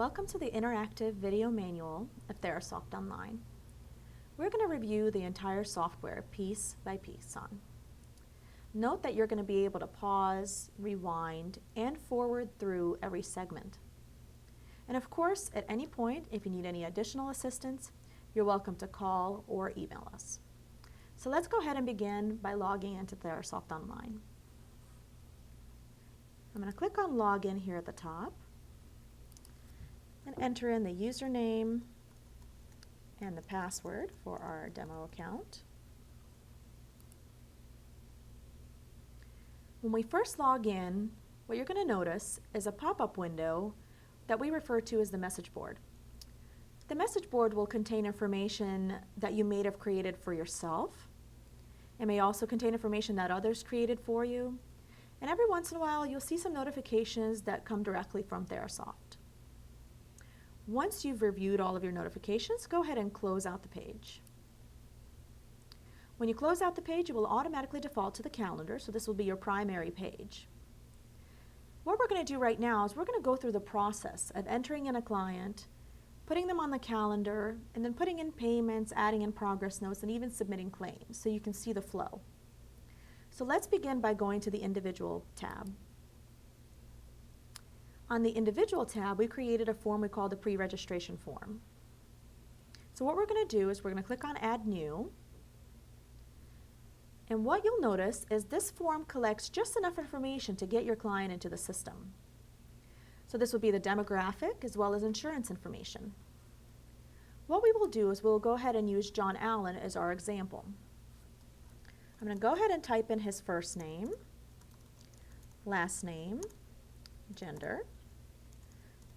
Welcome to the interactive video manual of Therasoft Online. We're going to review the entire software piece by piece on. Note that you're going to be able to pause, rewind, and forward through every segment. And of course, at any point, if you need any additional assistance, you're welcome to call or email us. So let's go ahead and begin by logging into Therasoft Online. I'm going to click on Login here at the top and enter in the username and the password for our demo account. When we first log in, what you're going to notice is a pop-up window that we refer to as the message board. The message board will contain information that you may have created for yourself. It may also contain information that others created for you. And every once in a while, you'll see some notifications that come directly from Therasoft. Once you've reviewed all of your notifications, go ahead and close out the page. When you close out the page, it will automatically default to the calendar, so this will be your primary page. What we're going to do right now is we're going to go through the process of entering in a client, putting them on the calendar, and then putting in payments, adding in progress notes, and even submitting claims so you can see the flow. So let's begin by going to the Individual tab. On the Individual tab, we created a form we call the pre-registration form. So what we're going to do is we're going to click on Add New. And what you'll notice is this form collects just enough information to get your client into the system. So this will be the demographic as well as insurance information. What we will do is we'll go ahead and use John Allen as our example. I'm going to go ahead and type in his first name, last name, gender.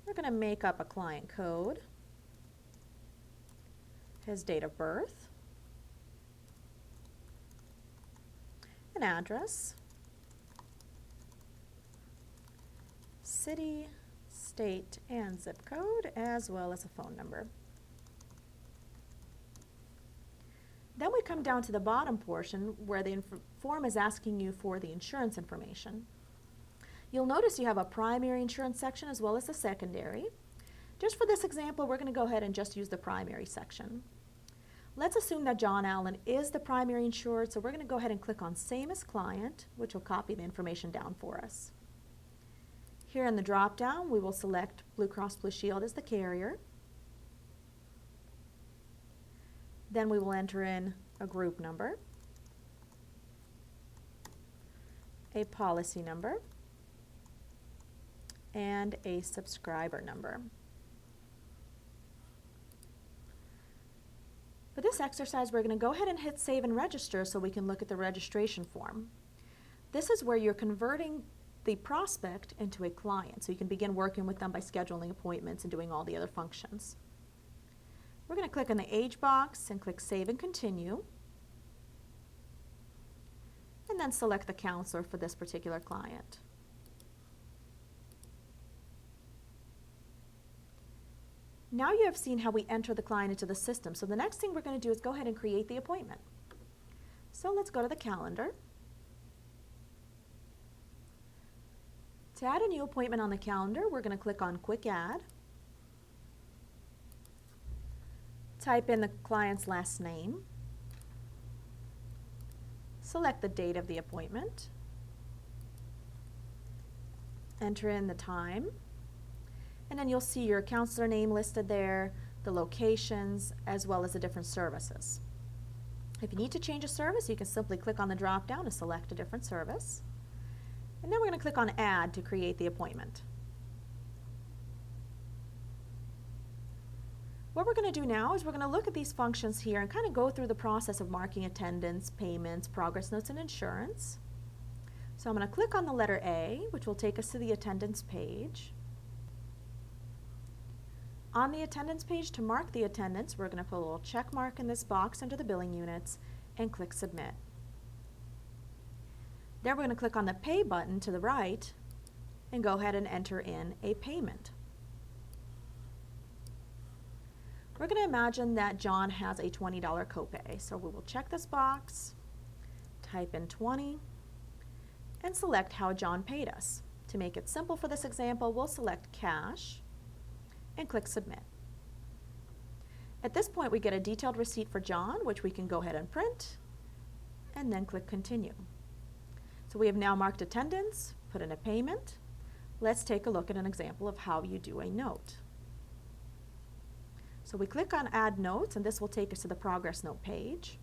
We're going to make up a client code, his date of birth, an address, city, state, and zip code, as well as a phone number. Then we come down to the bottom portion where the form is asking you for the insurance information. You'll notice you have a primary insurance section as well as a secondary. Just for this example, we're going to go ahead and just use the primary section. Let's assume that John Allen is the primary insured, so we're going to go ahead and click on Same as Client, which will copy the information down for us. Here in the drop-down, we will select Blue Cross Blue Shield as the carrier. Then we will enter in a group number, a policy number, and a subscriber number. For this exercise, we're going to go ahead and hit Save and Register so we can look at the registration form. This is where you're converting the prospect into a client, so you can begin working with them by scheduling appointments and doing all the other functions. We're going to click on the age box and click Save and Continue, and then select the counselor for this particular client. Now you have seen how we enter the client into the system, so the next thing we're going to do is go ahead and create the appointment. So let's go to the calendar. To add a new appointment on the calendar, we're going to click on Quick Add. Type in the client's last name. Select the date of the appointment. Enter in the time. And then you'll see your counselor name listed there, the locations, as well as the different services. If you need to change a service, you can simply click on the drop-down and select a different service. And then we're going to click on Add to create the appointment. What we're going to do now is we're going to look at these functions here and kind of go through the process of marking attendance, payments, progress notes, and insurance. So I'm going to click on the letter A, which will take us to the attendance page. On the attendance page, to mark the attendance, we're going to put a little check mark in this box under the billing units and click Submit. Then we're going to click on the Pay button to the right and go ahead and enter in a payment. We're going to imagine that John has a $20 copay, so we will check this box, type in 20, and select how John paid us. To make it simple for this example, we'll select cash and click Submit. At this point, we get a detailed receipt for John, which we can go ahead and print, and then click Continue. So we have now marked attendance, put in a payment. Let's take a look at an example of how you do a note. So we click on Add Notes, and this will take us to the Progress Note page.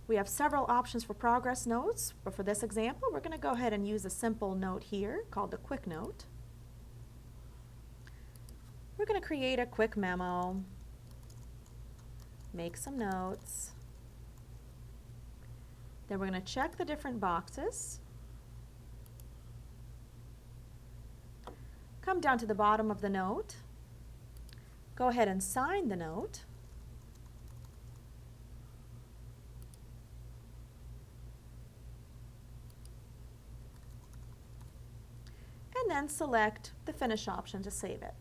We have several options for progress notes, but for this example, we're going to go ahead and use a simple note here called a quick note. We're going to create a quick memo, make some notes. Then we're going to check the different boxes. Come down to the bottom of the note. Go ahead and sign the note. And then select the Finish option to save it.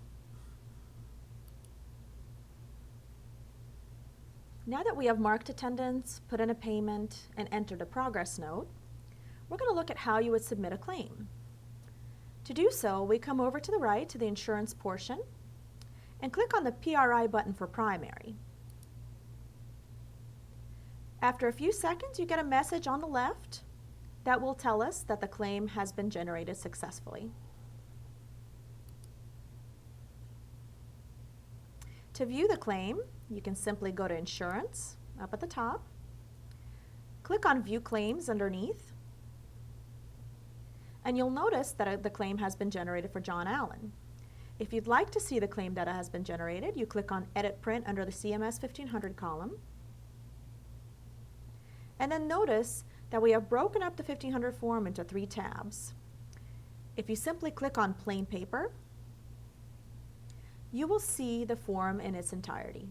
Now that we have marked attendance, put in a payment, and entered a progress note, we're going to look at how you would submit a claim. To do so, we come over to the right to the insurance portion and click on the PRI button for primary. After a few seconds, you get a message on the left that will tell us that the claim has been generated successfully. To view the claim, you can simply go to Insurance up at the top, click on View Claims underneath, and you'll notice that the claim has been generated for John Allen. If you'd like to see the claim data has been generated, you click on Edit Print under the CMS 1500 column, and then notice that we have broken up the 1500 form into 3 tabs. If you simply click on Plain Paper, you will see the form in its entirety.